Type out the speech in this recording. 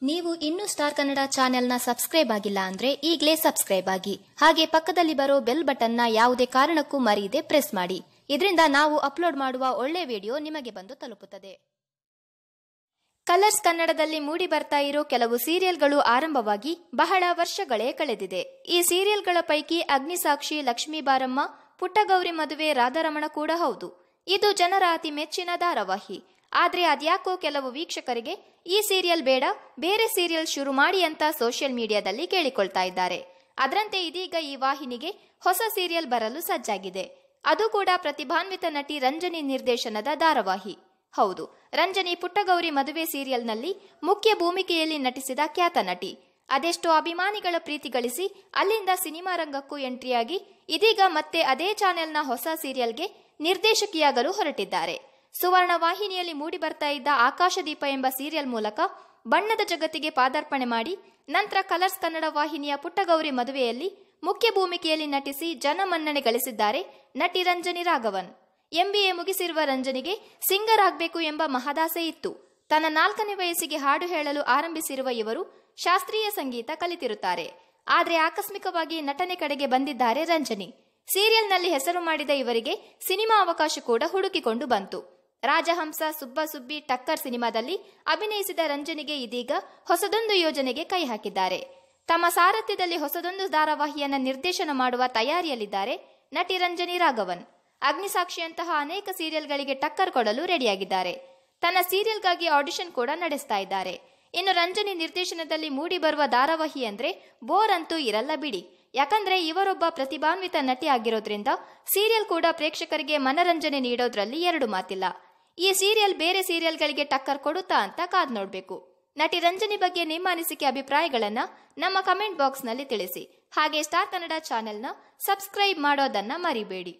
ನೀವು ಇನ್ನೂ ಸ್ಟಾರ್ ಕನ್ನಡ ಚಾನೆಲ್ನ ಸಬ್ಸ್ಕ್ರೈಬ್ ಆಗಿಲ್ಲ ಅಂದ್ರೆ ಈಗಲೇ ಸಬ್ಸ್ಕ್ರೈಬ್ ಆಗಿ. ಹಾಗೆ ಪಕ್ಕದಲ್ಲಿ ಬರೋ ಬೆಲ್ ಬಟನ್ನ ಯಾವುದೇ ಕಾರಣಕ್ಕೂ ಮರೆಯದೆ ಪ್ರೆಸ್ ಮಾಡಿ. ಇದರಿಂದ ನಾವು ಅಪ್ಲೋಡ್ ಮಾಡುವ ಒಳ್ಳೆ ವಿಡಿಯೋ ನಿಮಗೆ ಬಂದು ತಲುಪುತ್ತದೆ. ಕಲರ್ಸ್ ಕನ್ನಡದಲ್ಲಿ ಮೂಡಿ ಬರ್ತಾ ಇರೋ ಕೆಲವು ಸೀರಿಯಲ್ಗಳು ಆರಂಭವಾಗಿ ಬಹಳ ವರ್ಷಗಳೇ ಕಳೆದಿದೆ. ಈ ಸೀರಿಯಲ್ಗಳ ಪೈಕಿ ಅಗ್ನಿಸಾಕ್ಷಿ, ಲಕ್ಷ್ಮೀ ಬಾರಮ್ಮ, ಪುಟ್ಟಗೌರಿ ಮದುವೆ, ರಾಧಾರಮಣ ಕೂಡ ಹೌದು. ಇದು ಜನರ ಅತಿ ಮೆಚ್ಚಿನ ಧಾರಾವಾಹಿ. ಆದ್ರೆ ಅದ್ಯಾಕೋ ಕೆಲವು ವೀಕ್ಷಕರಿಗೆ ಈ ಸೀರಿಯಲ್ ಬೇಡ, ಬೇರೆ ಸೀರಿಯಲ್ ಶುರು ಮಾಡಿ ಅಂತ ಸೋಷಿಯಲ್ ಮೀಡಿಯಾದಲ್ಲಿ ಕೇಳಿಕೊಳ್ತಾ ಇದ್ದಾರೆ. ಅದರಂತೆ ಇದೀಗ ಈ ವಾಹಿನಿಗೆ ಹೊಸ ಸೀರಿಯಲ್ ಬರಲು ಸಜ್ಜಾಗಿದೆ. ಅದು ಕೂಡ ಪ್ರತಿಭಾನ್ವಿತ ನಟಿ ರಂಜನಿ ನಿರ್ದೇಶನದ ಧಾರಾವಾಹಿ. ಹೌದು, ರಂಜನಿ ಪುಟ್ಟಗೌರಿ ಮದುವೆ ಸೀರಿಯಲ್ನಲ್ಲಿ ಮುಖ್ಯ ಭೂಮಿಕೆಯಲ್ಲಿ ನಟಿಸಿದ ಖ್ಯಾತ ನಟಿ. ಅದೆಷ್ಟೋ ಅಭಿಮಾನಿಗಳ ಪ್ರೀತಿ ಗಳಿಸಿ ಅಲ್ಲಿಂದ ಸಿನಿಮಾ ರಂಗಕ್ಕೂ ಎಂಟ್ರಿಯಾಗಿ ಇದೀಗ ಮತ್ತೆ ಅದೇ ಚಾನೆಲ್ನ ಹೊಸ ಸೀರಿಯಲ್ಗೆ ನಿರ್ದೇಶಕಿಯಾಗಲು ಹೊರಟಿದ್ದಾರೆ. ಸುವರ್ಣ ವಾಹಿನಿಯಲ್ಲಿ ಮೂಡಿ ಬರ್ತಾ ಇದ್ದ ಆಕಾಶದೀಪ ಎಂಬ ಸೀರಿಯಲ್ ಮೂಲಕ ಬಣ್ಣದ ಜಗತ್ತಿಗೆ ಪಾದಾರ್ಪಣೆ ಮಾಡಿ ನಂತರ ಕಲರ್ಸ್ ಕನ್ನಡ ವಾಹಿನಿಯ ಪುಟ್ಟಗೌರಿ ಮದುವೆಯಲ್ಲಿ ಮುಖ್ಯ ಭೂಮಿಕೆಯಲ್ಲಿ ನಟಿಸಿ ಜನಮನ್ನಣೆ ಗಳಿಸಿದ್ದಾರೆ ನಟಿ ರಂಜನಿ ರಾಘವನ್. MBA ಮುಗಿಸಿರುವ ರಂಜನಿಗೆ ಸಿಂಗರ್ ಆಗಬೇಕು ಎಂಬ ಮಹದಾಸೆ ಇತ್ತು. ತನ್ನ 4ನೇ ವಯಸ್ಸಿಗೆ ಹಾಡು ಹೇಳಲು ಆರಂಭಿಸಿರುವ ಇವರು ಶಾಸ್ತ್ರೀಯ ಸಂಗೀತ ಕಲಿತಿರುತ್ತಾರೆ. ಆದರೆ ಆಕಸ್ಮಿಕವಾಗಿ ನಟನೆ ಕಡೆಗೆ ಬಂದಿದ್ದಾರೆ ರಂಜನಿ. ಸೀರಿಯಲ್ನಲ್ಲಿ ಹೆಸರು ಮಾಡಿದ ಇವರಿಗೆ ಸಿನಿಮಾ ಅವಕಾಶ ಕೂಡ ಹುಡುಕಿಕೊಂಡು ಬಂತು. ರಾಜಹಂಸ, ಸುಬ್ಬ ಸುಬ್ಬಿ, ಟಕ್ಕರ್ ಸಿನಿಮಾದಲ್ಲಿ ಅಭಿನಯಿಸಿದ ರಂಜನಿಗೆ ಇದೀಗ ಹೊಸದೊಂದು ಯೋಜನೆಗೆ ಕೈ ಹಾಕಿದ್ದಾರೆ. ತಮ್ಮ ಸಾರಥ್ಯದಲ್ಲಿ ಹೊಸದೊಂದು ಧಾರಾವಾಹಿಯನ್ನ ನಿರ್ದೇಶನ ಮಾಡುವ ತಯಾರಿಯಲ್ಲಿದ್ದಾರೆ ನಟಿ ರಂಜನಿ ರಾಘವನ್. ಅಗ್ನಿಸಾಕ್ಷಿಯಂತಹ ಅನೇಕ ಸೀರಿಯಲ್ಗಳಿಗೆ ಟಕ್ಕರ್ ಕೊಡಲು ರೆಡಿಯಾಗಿದ್ದಾರೆ. ತನ್ನ ಸೀರಿಯಲ್ಗಾಗಿ ಆಡಿಷನ್ ಕೂಡ ನಡೆಸ್ತಾ ಇದ್ದಾರೆ. ಇನ್ನು ರಂಜನಿ ನಿರ್ದೇಶನದಲ್ಲಿ ಮೂಡಿ ಬರುವ ಧಾರಾವಾಹಿ ಅಂದ್ರೆ ಬೋರ್ ಅಂತೂ ಇರಲ್ಲ ಬಿಡಿ. ಯಾಕಂದ್ರೆ ಇವರೊಬ್ಬ ಪ್ರತಿಭಾನ್ವಿತ ನಟಿ ಆಗಿರೋದ್ರಿಂದ ಸೀರಿಯಲ್ ಕೂಡ ಪ್ರೇಕ್ಷಕರಿಗೆ ಮನರಂಜನೆ ನೀಡೋದ್ರಲ್ಲಿ ಎರಡು ಮಾತಿಲ್ಲ. ಈ ಸೀರಿಯಲ್ ಬೇರೆ ಸೀರಿಯಲ್ಗಳಿಗೆ ಟಕ್ಕರ್ ಕೊಡುತ್ತಾ ಅಂತ ಕಾದ್ ನೋಡ್ಬೇಕು. ನಟಿ ರಂಜನಿ ಬಗ್ಗೆ ನಿಮ್ಮ ಅನಿಸಿಕೆ, ಅಭಿಪ್ರಾಯಗಳನ್ನ ನಮ್ಮ ಕಮೆಂಟ್ ಬಾಕ್ಸ್ನಲ್ಲಿ ತಿಳಿಸಿ. ಹಾಗೆ ಸ್ಟಾರ್ ಕನ್ನಡ ಚಾನೆಲ್ನ ಸಬ್ಸ್ಕ್ರೈಬ್ ಮಾಡೋದನ್ನ ಮರಿಬೇಡಿ.